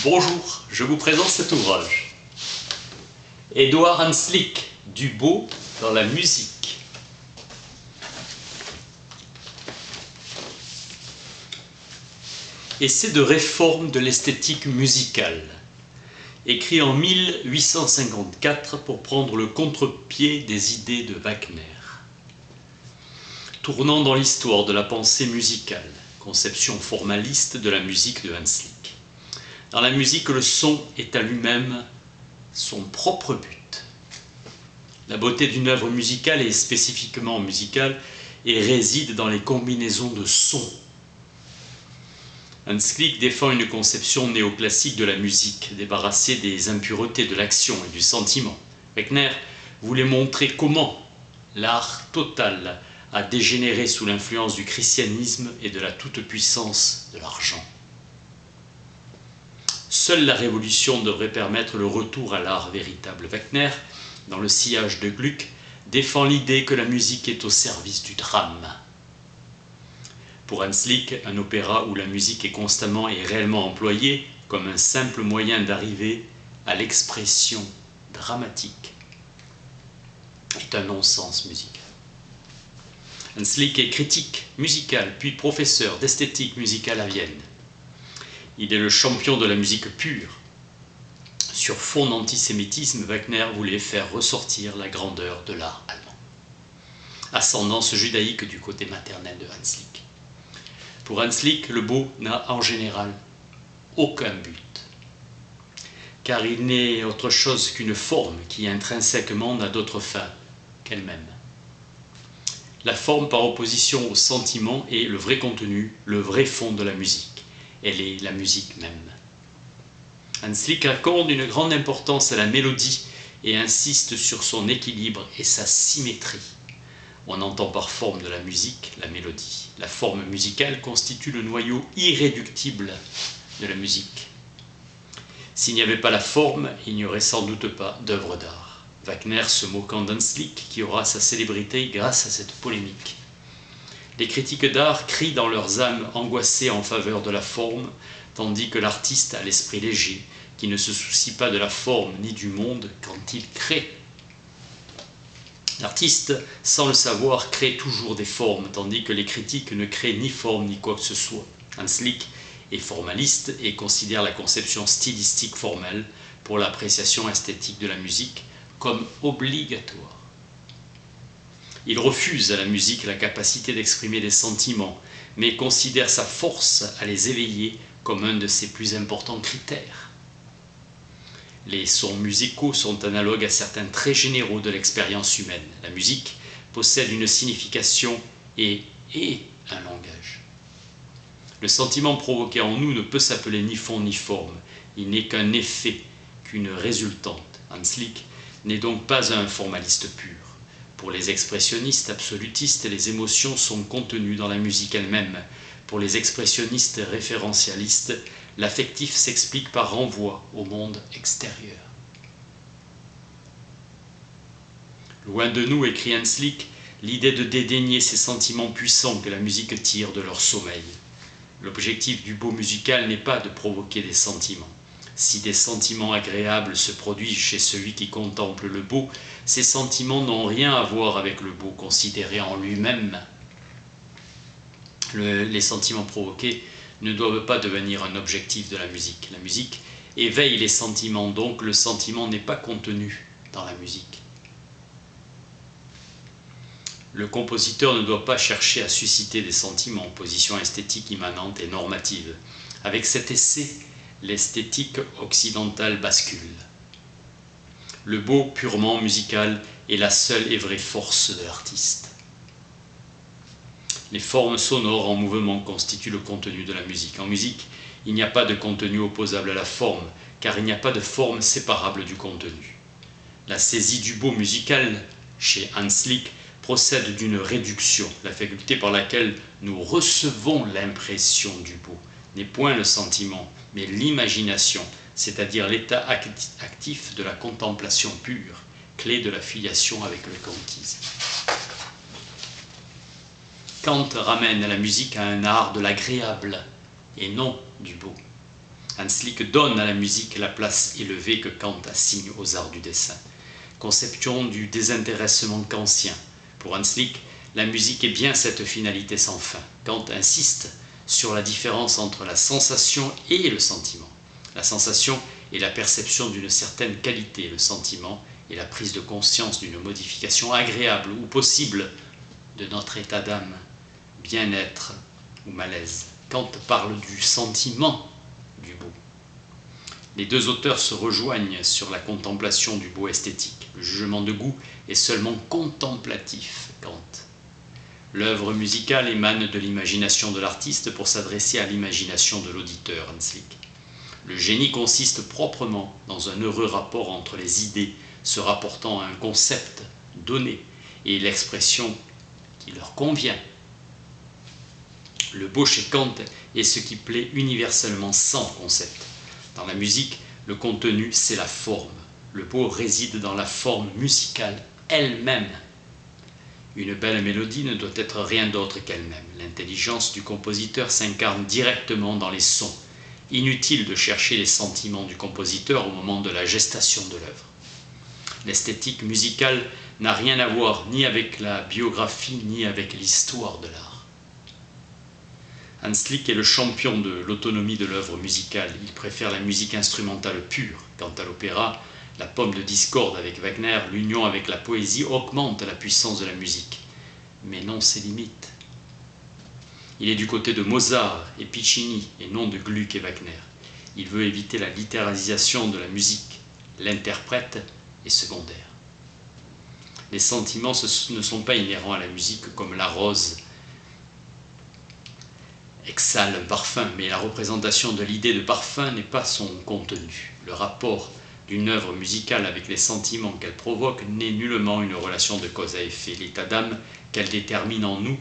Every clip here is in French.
Bonjour, je vous présente cet ouvrage. Édouard Hanslick, du beau dans la musique. Essai de réforme de l'esthétique musicale, écrit en 1854 pour prendre le contre-pied des idées de Wagner. Tournant dans l'histoire de la pensée musicale, conception formaliste de la musique de Hanslick. Dans la musique, le son est à lui-même son propre but. La beauté d'une œuvre musicale, et spécifiquement musicale, réside dans les combinaisons de sons. Hanslick défend une conception néoclassique de la musique, débarrassée des impuretés de l'action et du sentiment. Wagner voulait montrer comment l'art total a dégénéré sous l'influence du christianisme et de la toute-puissance de l'argent. Seule la révolution devrait permettre le retour à l'art véritable. Wagner, dans le sillage de Gluck, défend l'idée que la musique est au service du drame. Pour Hanslick, un opéra où la musique est constamment et réellement employée comme un simple moyen d'arriver à l'expression dramatique est un non-sens musical. Hanslick est critique musical, puis professeur d'esthétique musicale à Vienne. Il est le champion de la musique pure. Sur fond d'antisémitisme, Wagner voulait faire ressortir la grandeur de l'art allemand. Ascendance judaïque du côté maternel de Hanslick. Pour Hanslick, le beau n'a en général aucun but, car il n'est autre chose qu'une forme qui intrinsèquement n'a d'autre fin qu'elle-même. La forme par opposition au sentiment est le vrai contenu, le vrai fond de la musique. Elle est la musique même. Hanslick accorde une grande importance à la mélodie et insiste sur son équilibre et sa symétrie. On entend par forme de la musique la mélodie. La forme musicale constitue le noyau irréductible de la musique. S'il n'y avait pas la forme, il n'y aurait sans doute pas d'œuvre d'art. Wagner se moquant d'Hanslick, qui aura sa célébrité grâce à cette polémique. Les critiques d'art crient dans leurs âmes angoissées en faveur de la forme, tandis que l'artiste a l'esprit léger, qui ne se soucie pas de la forme ni du monde quand il crée. L'artiste, sans le savoir, crée toujours des formes, tandis que les critiques ne créent ni forme ni quoi que ce soit. Hanslick est formaliste et considère la conception stylistique formelle pour l'appréciation esthétique de la musique comme obligatoire. Il refuse à la musique la capacité d'exprimer des sentiments, mais considère sa force à les éveiller comme un de ses plus importants critères. Les sons musicaux sont analogues à certains traits généraux de l'expérience humaine. La musique possède une signification et un langage. Le sentiment provoqué en nous ne peut s'appeler ni fond ni forme. Il n'est qu'un effet, qu'une résultante. Hanslick n'est donc pas un formaliste pur. Pour les expressionnistes absolutistes, les émotions sont contenues dans la musique elle-même. Pour les expressionnistes référentialistes, l'affectif s'explique par renvoi au monde extérieur. Loin de nous, écrit Hanslick, l'idée de dédaigner ces sentiments puissants que la musique tire de leur sommeil. L'objectif du beau musical n'est pas de provoquer des sentiments. Si des sentiments agréables se produisent chez celui qui contemple le beau, ces sentiments n'ont rien à voir avec le beau considéré en lui-même. Les sentiments provoqués ne doivent pas devenir un objectif de la musique. La musique éveille les sentiments, donc le sentiment n'est pas contenu dans la musique. Le compositeur ne doit pas chercher à susciter des sentiments, position esthétique immanente et normative. Avec cet essai, l'esthétique occidentale bascule. Le beau purement musical est la seule et vraie force de l'artiste. Les formes sonores en mouvement constituent le contenu de la musique. En musique, il n'y a pas de contenu opposable à la forme, car il n'y a pas de forme séparable du contenu. La saisie du beau musical, chez Hanslick, procède d'une réduction. La faculté par laquelle nous recevons l'impression du beau n'est point le sentiment, mais l'imagination, c'est-à-dire l'état actif de la contemplation pure, clé de la filiation avec le kantisme. Kant ramène la musique à un art de l'agréable et non du beau. Hanslick donne à la musique la place élevée que Kant assigne aux arts du dessin. Conception du désintéressement kantien. Pour Hanslick, la musique est bien cette finalité sans fin. Kant insiste sur la différence entre la sensation et le sentiment. La sensation est la perception d'une certaine qualité, le sentiment est la prise de conscience d'une modification agréable ou possible de notre état d'âme, bien-être ou malaise. Kant parle du sentiment du beau. Les deux auteurs se rejoignent sur la contemplation du beau esthétique. Le jugement de goût est seulement contemplatif, Kant. L'œuvre musicale émane de l'imagination de l'artiste pour s'adresser à l'imagination de l'auditeur, Hanslick. Le génie consiste proprement dans un heureux rapport entre les idées se rapportant à un concept donné et l'expression qui leur convient. Le beau chez Kant est ce qui plaît universellement sans concept. Dans la musique, le contenu, c'est la forme. Le beau réside dans la forme musicale elle-même. Une belle mélodie ne doit être rien d'autre qu'elle-même. L'intelligence du compositeur s'incarne directement dans les sons. Inutile de chercher les sentiments du compositeur au moment de la gestation de l'œuvre. L'esthétique musicale n'a rien à voir ni avec la biographie ni avec l'histoire de l'art. Hanslick est le champion de l'autonomie de l'œuvre musicale. Il préfère la musique instrumentale pure. Quant à l'opéra, la pomme de discorde avec Wagner, l'union avec la poésie augmente la puissance de la musique, mais non ses limites. Il est du côté de Mozart et Piccini et non de Gluck et Wagner. Il veut éviter la littéralisation de la musique. L'interprète est secondaire. Les sentiments ne sont pas inhérents à la musique comme la rose exhale un parfum, mais la représentation de l'idée de parfum n'est pas son contenu. Le rapport d'une œuvre musicale avec les sentiments qu'elle provoque n'est nullement une relation de cause à effet. L'état d'âme qu'elle détermine en nous,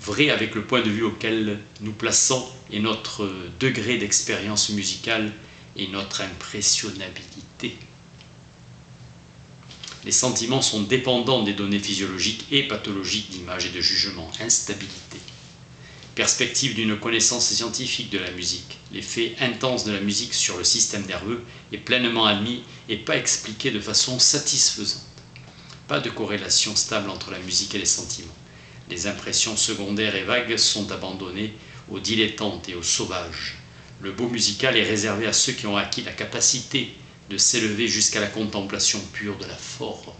vrai avec le point de vue auquel nous plaçons, et notre degré d'expérience musicale et notre impressionnabilité. Les sentiments sont dépendants des données physiologiques et pathologiques d'image et de jugement. Instabilité. Perspective d'une connaissance scientifique de la musique. L'effet intense de la musique sur le système nerveux est pleinement admis et pas expliqué de façon satisfaisante. Pas de corrélation stable entre la musique et les sentiments. Les impressions secondaires et vagues sont abandonnées aux dilettantes et aux sauvages. Le beau musical est réservé à ceux qui ont acquis la capacité de s'élever jusqu'à la contemplation pure de la forme.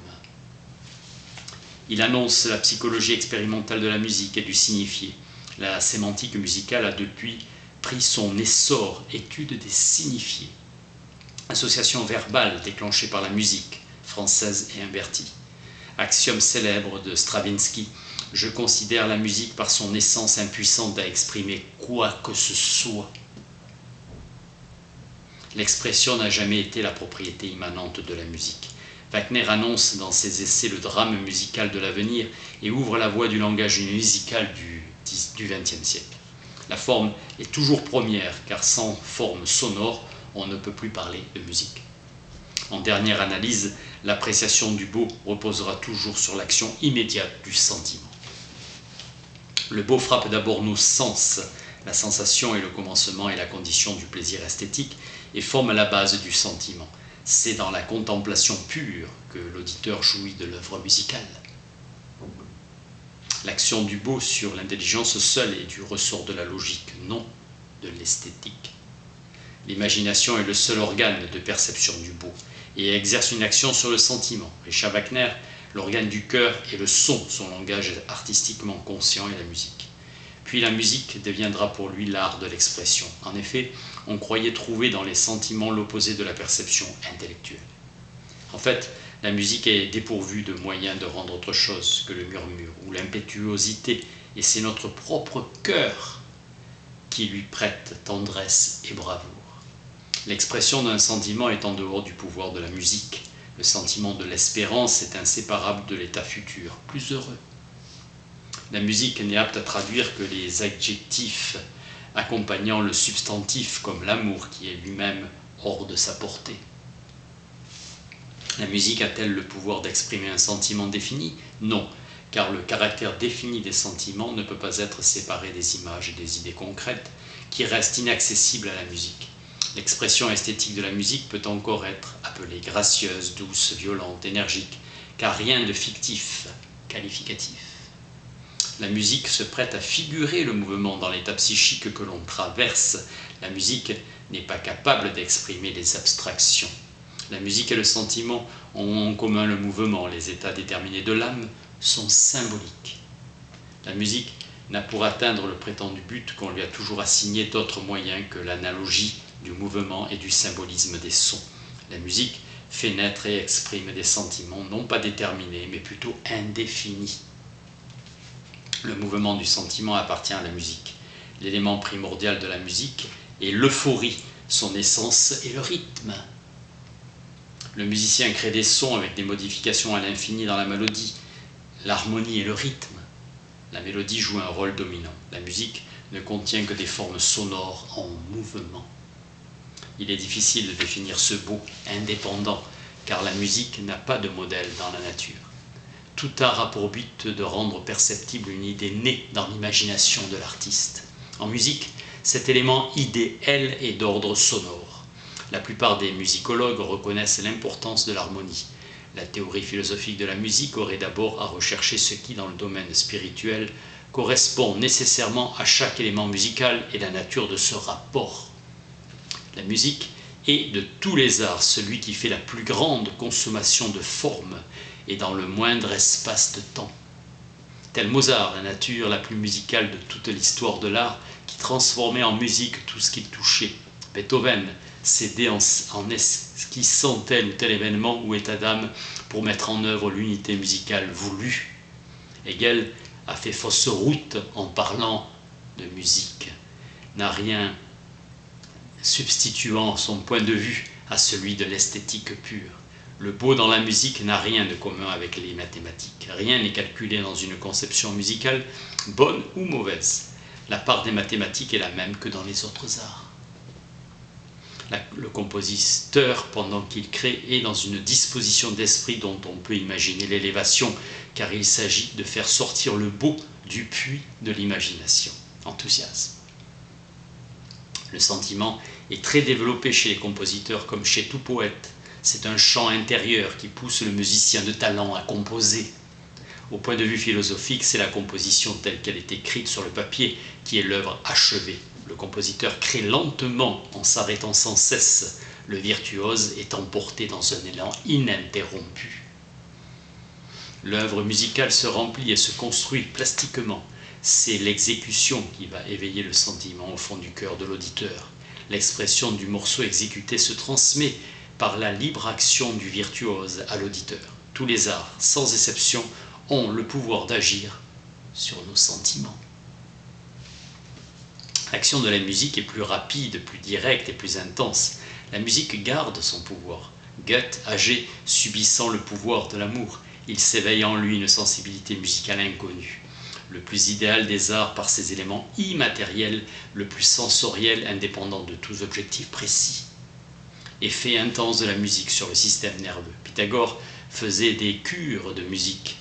Il annonce la psychologie expérimentale de la musique et du signifié. La sémantique musicale a depuis pris son essor, étude des signifiés. Association verbale déclenchée par la musique, française et invertie. Axiome célèbre de Stravinsky, je considère la musique par son essence impuissante à exprimer quoi que ce soit. L'expression n'a jamais été la propriété immanente de la musique. Wagner annonce dans ses essais le drame musical de l'avenir et ouvre la voie du langage musical du XXe siècle. La forme est toujours première, car sans forme sonore, on ne peut plus parler de musique. En dernière analyse, l'appréciation du beau reposera toujours sur l'action immédiate du sentiment. Le beau frappe d'abord nos sens. La sensation est le commencement et la condition du plaisir esthétique et forme la base du sentiment. C'est dans la contemplation pure que l'auditeur jouit de l'œuvre musicale. L'action du beau sur l'intelligence seule est du ressort de la logique, non de l'esthétique. L'imagination est le seul organe de perception du beau et exerce une action sur le sentiment. Richard Wagner, l'organe du cœur et le son, son langage artistiquement conscient et la musique. Puis la musique deviendra pour lui l'art de l'expression. En effet, on croyait trouver dans les sentiments l'opposé de la perception intellectuelle. En fait, la musique est dépourvue de moyens de rendre autre chose que le murmure ou l'impétuosité, et c'est notre propre cœur qui lui prête tendresse et bravoure. L'expression d'un sentiment est en dehors du pouvoir de la musique. Le sentiment de l'espérance est inséparable de l'état futur, plus heureux. La musique n'est apte à traduire que les adjectifs accompagnant le substantif, comme l'amour qui est lui-même hors de sa portée. La musique a-t-elle le pouvoir d'exprimer un sentiment défini? Non, car le caractère défini des sentiments ne peut pas être séparé des images et des idées concrètes qui restent inaccessibles à la musique. L'expression esthétique de la musique peut encore être appelée gracieuse, douce, violente, énergique, car rien de fictif, qualificatif. La musique se prête à figurer le mouvement dans l'état psychique que l'on traverse. La musique n'est pas capable d'exprimer les abstractions. La musique et le sentiment ont en commun le mouvement. Les états déterminés de l'âme sont symboliques. La musique n'a pour atteindre le prétendu but qu'on lui a toujours assigné d'autres moyens que l'analogie du mouvement et du symbolisme des sons. La musique fait naître et exprime des sentiments non pas déterminés, mais plutôt indéfinis. Le mouvement du sentiment appartient à la musique. L'élément primordial de la musique est l'euphorie, son essence est le rythme. Le musicien crée des sons avec des modifications à l'infini dans la mélodie, l'harmonie et le rythme. La mélodie joue un rôle dominant. La musique ne contient que des formes sonores en mouvement. Il est difficile de définir ce beau indépendant, car la musique n'a pas de modèle dans la nature. Tout art a pour but de rendre perceptible une idée née dans l'imagination de l'artiste. En musique, cet élément idéal est d'ordre sonore. La plupart des musicologues reconnaissent l'importance de l'harmonie. La théorie philosophique de la musique aurait d'abord à rechercher ce qui, dans le domaine spirituel, correspond nécessairement à chaque élément musical et la nature de ce rapport. La musique est de tous les arts celui qui fait la plus grande consommation de formes et dans le moindre espace de temps. Tel Mozart, la nature la plus musicale de toute l'histoire de l'art, qui transformait en musique tout ce qu'il touchait. Beethoven s'aidait en esquissant tel ou tel événement ou état d'âme pour mettre en œuvre l'unité musicale voulue. Hegel a fait fausse route en parlant de musique, n'a rien substituant son point de vue à celui de l'esthétique pure. Le beau dans la musique n'a rien de commun avec les mathématiques. Rien n'est calculé dans une conception musicale, bonne ou mauvaise. La part des mathématiques est la même que dans les autres arts. Le compositeur, pendant qu'il crée, est dans une disposition d'esprit dont on peut imaginer l'élévation, car il s'agit de faire sortir le beau du puits de l'imagination. Enthousiasme. Le sentiment est très développé chez les compositeurs comme chez tout poète. C'est un chant intérieur qui pousse le musicien de talent à composer. Au point de vue philosophique, c'est la composition telle qu'elle est écrite sur le papier qui est l'œuvre achevée. Le compositeur crée lentement en s'arrêtant sans cesse. Le virtuose est emporté dans un élan ininterrompu. L'œuvre musicale se remplit et se construit plastiquement. C'est l'exécution qui va éveiller le sentiment au fond du cœur de l'auditeur. L'expression du morceau exécuté se transmet par la libre action du virtuose à l'auditeur. Tous les arts, sans exception, ont le pouvoir d'agir sur nos sentiments. L'action de la musique est plus rapide, plus directe et plus intense. La musique garde son pouvoir. Goethe, âgé, subissant le pouvoir de l'amour, il s'éveille en lui une sensibilité musicale inconnue. Le plus idéal des arts par ses éléments immatériels, le plus sensoriel, indépendant de tous objectifs précis. Effet intense de la musique sur le système nerveux. Pythagore faisait des cures de musique.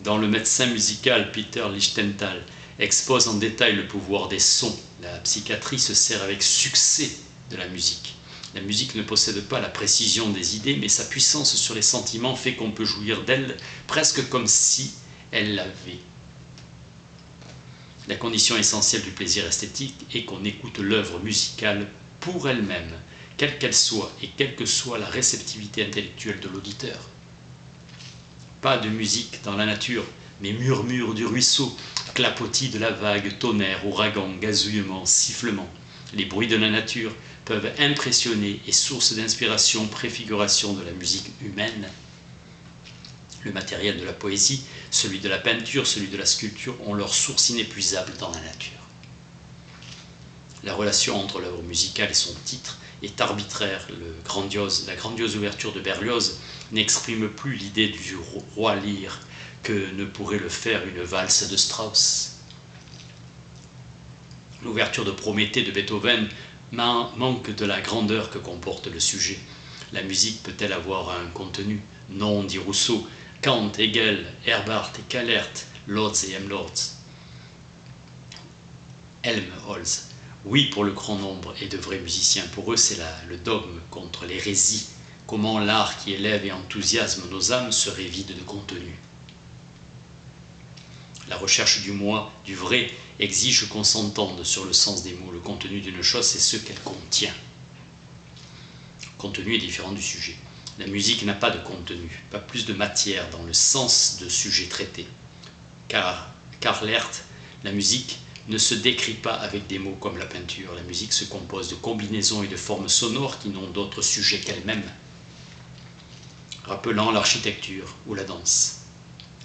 Dans Le médecin musical, Peter Lichtenthal expose en détail le pouvoir des sons. La psychiatrie se sert avec succès de la musique. La musique ne possède pas la précision des idées, mais sa puissance sur les sentiments fait qu'on peut jouir d'elle presque comme si elle l'avait. La condition essentielle du plaisir esthétique est qu'on écoute l'œuvre musicale pour elle-même, quelle qu'elle soit et quelle que soit la réceptivité intellectuelle de l'auditeur. Pas de musique dans la nature, mais murmure du ruisseau, clapotis de la vague, tonnerre, ouragan, gazouillement, sifflement. Les bruits de la nature peuvent impressionner et source d'inspiration, préfiguration de la musique humaine. Le matériel de la poésie, celui de la peinture, celui de la sculpture ont leur source inépuisable dans la nature. La relation entre l'œuvre musicale et son titre est arbitraire. La grandiose ouverture de Berlioz n'exprime plus l'idée du roi lyre que ne pourrait le faire une valse de Strauss. L'ouverture de Prométhée de Beethoven manque de la grandeur que comporte le sujet. La musique peut-elle avoir un contenu? Non, dit Rousseau. Kant, Hegel, Herbart et Kellert, Lotz et Helmholtz Oui, pour le grand nombre et de vrais musiciens, pour eux c'est le dogme contre l'hérésie. Comment l'art qui élève et enthousiasme nos âmes serait vide de contenu. La recherche du moi, du vrai, exige qu'on s'entende sur le sens des mots. Le contenu d'une chose, c'est ce qu'elle contient. Le contenu est différent du sujet. La musique n'a pas de contenu, pas plus de matière dans le sens de sujet traité. Car Lert, la musique ne se décrit pas avec des mots comme la peinture. La musique se compose de combinaisons et de formes sonores qui n'ont d'autre sujet qu'elle-même, rappelant l'architecture ou la danse.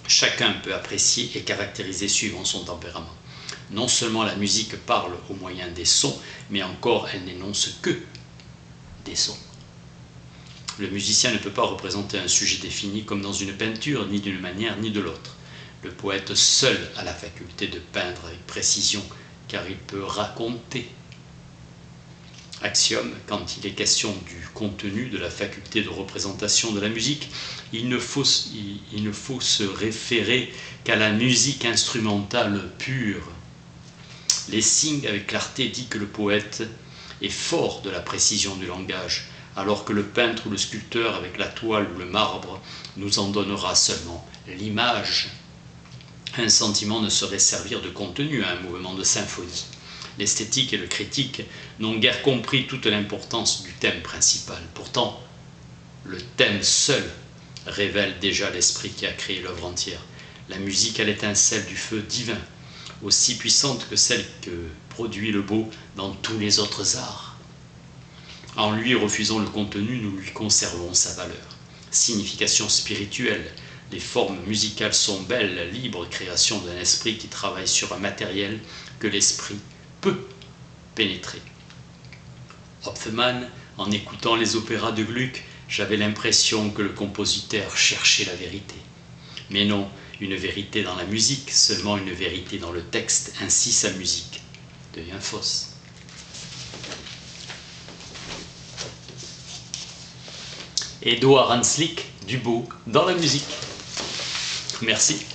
Chacun peut apprécier et caractériser suivant son tempérament. Non seulement la musique parle au moyen des sons, mais encore elle n'énonce que des sons. Le musicien ne peut pas représenter un sujet défini comme dans une peinture, ni d'une manière ni de l'autre. Le poète seul a la faculté de peindre avec précision, car il peut raconter. Axiome, quand il est question du contenu de la faculté de représentation de la musique, il ne faut se référer qu'à la musique instrumentale pure. Lessing, avec clarté, dit que le poète est fort de la précision du langage, alors que le peintre ou le sculpteur, avec la toile ou le marbre, nous en donnera seulement l'image. Un sentiment ne saurait servir de contenu à un mouvement de symphonie. L'esthétique et le critique n'ont guère compris toute l'importance du thème principal. Pourtant, le thème seul révèle déjà l'esprit qui a créé l'œuvre entière. La musique à l'étincelle du feu divin, aussi puissante que celle que produit le beau dans tous les autres arts. En lui refusant le contenu, nous lui conservons sa valeur. Signification spirituelle, les formes musicales sont belles, libres, création d'un esprit qui travaille sur un matériel que l'esprit peut pénétrer. Hopfmann, en écoutant les opéras de Gluck, j'avais l'impression que le compositeur cherchait la vérité. Mais non, une vérité dans la musique, seulement une vérité dans le texte, ainsi sa musique devient fausse. Édouard Hanslick, Dubo dans la musique. Merci.